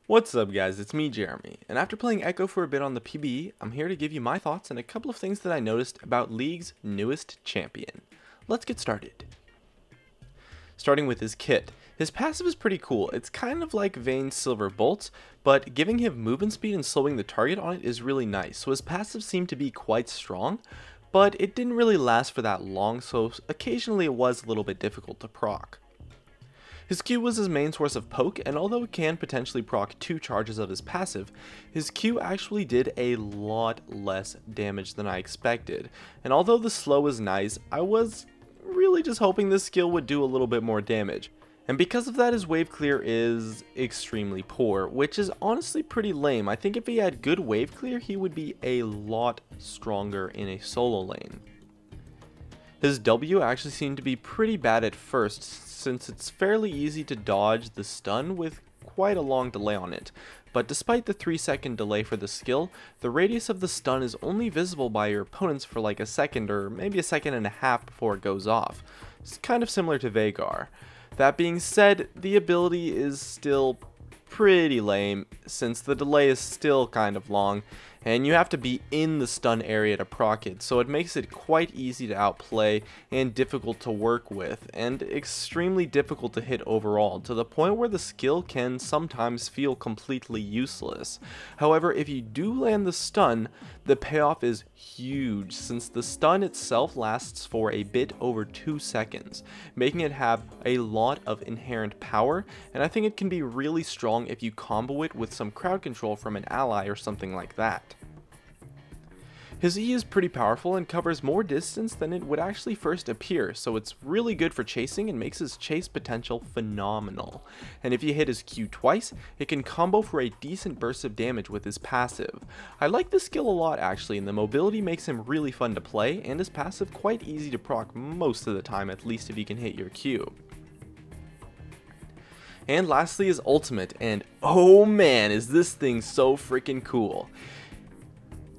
What's up guys, it's me Jeremy, and after playing Ekko for a bit on the PBE, I'm here to give you my thoughts and a couple of things that I noticed about League's newest champion. Let's get started. Starting with his kit. His passive is pretty cool. It's kind of like Vayne's Silver Bolts, but giving him movement speed and slowing the target on it is really nice, so his passive seemed to be quite strong, but it didn't really last for that long, so occasionally it was a little bit difficult to proc. His Q was his main source of poke, and although it can potentially proc 2 charges of his passive, his Q actually did a lot less damage than I expected, and although the slow is nice, I was really just hoping this skill would do a little bit more damage. And because of that, his wave clear is extremely poor, which is honestly pretty lame. I think if he had good wave clear, he would be a lot stronger in a solo lane. His W actually seemed to be pretty bad at first, since it's fairly easy to dodge the stun with quite a long delay on it. But despite the 3-second delay for the skill, the radius of the stun is only visible by your opponents for like a second or maybe a second and a half before it goes off. It's kind of similar to Veigar. That being said, the ability is still pretty lame since the delay is still kind of long and you have to be in the stun area to proc it, so it makes it quite easy to outplay and difficult to work with, and extremely difficult to hit overall, to the point where the skill can sometimes feel completely useless. However, if you do land the stun, the payoff is huge, since the stun itself lasts for a bit over 2 seconds, making it have a lot of inherent power, and I think it can be really strong if you combo it with some crowd control from an ally or something like that. His E is pretty powerful and covers more distance than it would actually first appear, so it's really good for chasing and makes his chase potential phenomenal. And if you hit his Q twice, it can combo for a decent burst of damage with his passive. I like this skill a lot actually, and the mobility makes him really fun to play, and his passive quite easy to proc most of the time, at least if you can hit your Q. And lastly his ultimate, and oh man, is this thing so freaking cool.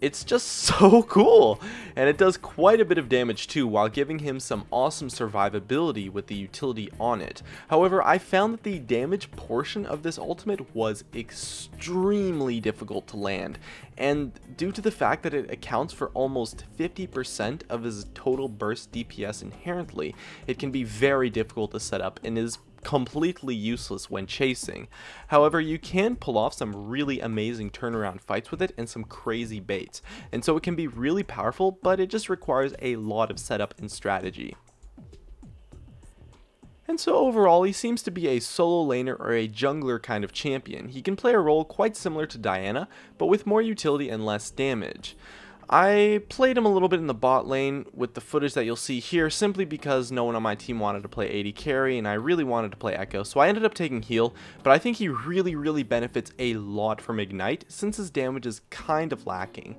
It's just so cool, and it does quite a bit of damage too, while giving him some awesome survivability with the utility on it. However, I found that the damage portion of this ultimate was extremely difficult to land, and due to the fact that it accounts for almost 50% of his total burst DPS inherently, it can be very difficult to set up and is completely useless when chasing. However, you can pull off some really amazing turnaround fights with it and some crazy baits, and so it can be really powerful, but it just requires a lot of setup and strategy. And so overall, he seems to be a solo laner or a jungler kind of champion. He can play a role quite similar to Diana, but with more utility and less damage. I played him a little bit in the bot lane with the footage that you'll see here, simply because no one on my team wanted to play AD carry and I really wanted to play Ekko, so I ended up taking heal, but I think he really benefits a lot from Ignite since his damage is kind of lacking.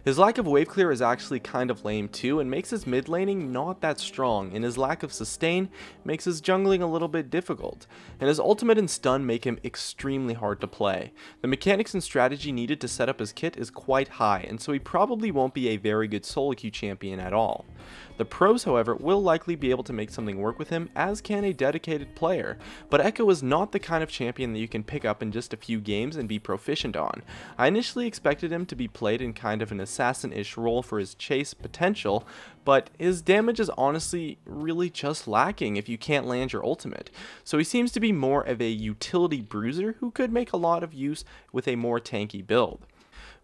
His lack of wave clear is actually kind of lame too, and makes his mid laning not that strong, and his lack of sustain makes his jungling a little bit difficult, and his ultimate and stun make him extremely hard to play. The mechanics and strategy needed to set up his kit is quite high, and so he probably won't be a very good solo queue champion at all. The pros, however, will likely be able to make something work with him, as can a dedicated player, but Ekko is not the kind of champion that you can pick up in just a few games and be proficient on. I initially expected him to be played in kind of an assassin-ish role for his chase potential, but his damage is honestly really just lacking if you can't land your ultimate, so he seems to be more of a utility bruiser who could make a lot of use with a more tanky build.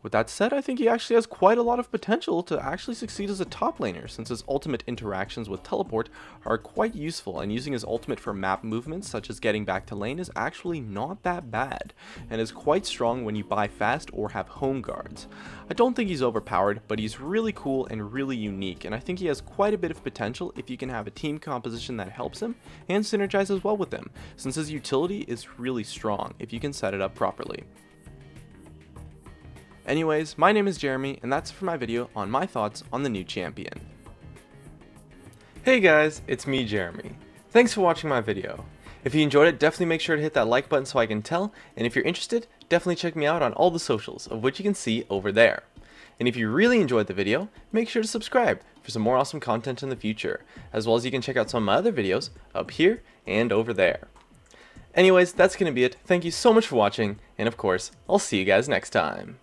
With that said, I think he actually has quite a lot of potential to actually succeed as a top laner, since his ultimate interactions with teleport are quite useful, and using his ultimate for map movements such as getting back to lane is actually not that bad, and is quite strong when you buy fast or have home guards. I don't think he's overpowered, but he's really cool and really unique, and I think he has quite a bit of potential if you can have a team composition that helps him and synergizes well with him, since his utility is really strong if you can set it up properly. Anyways, my name is Jeremy, and that's for my video on my thoughts on the new champion. Hey guys, it's me Jeremy. Thanks for watching my video. If you enjoyed it, definitely make sure to hit that like button so I can tell, and if you're interested, definitely check me out on all the socials, of which you can see over there. And if you really enjoyed the video, make sure to subscribe for some more awesome content in the future, as well as you can check out some of my other videos up here and over there. Anyways, that's going to be it. Thank you so much for watching, and of course, I'll see you guys next time.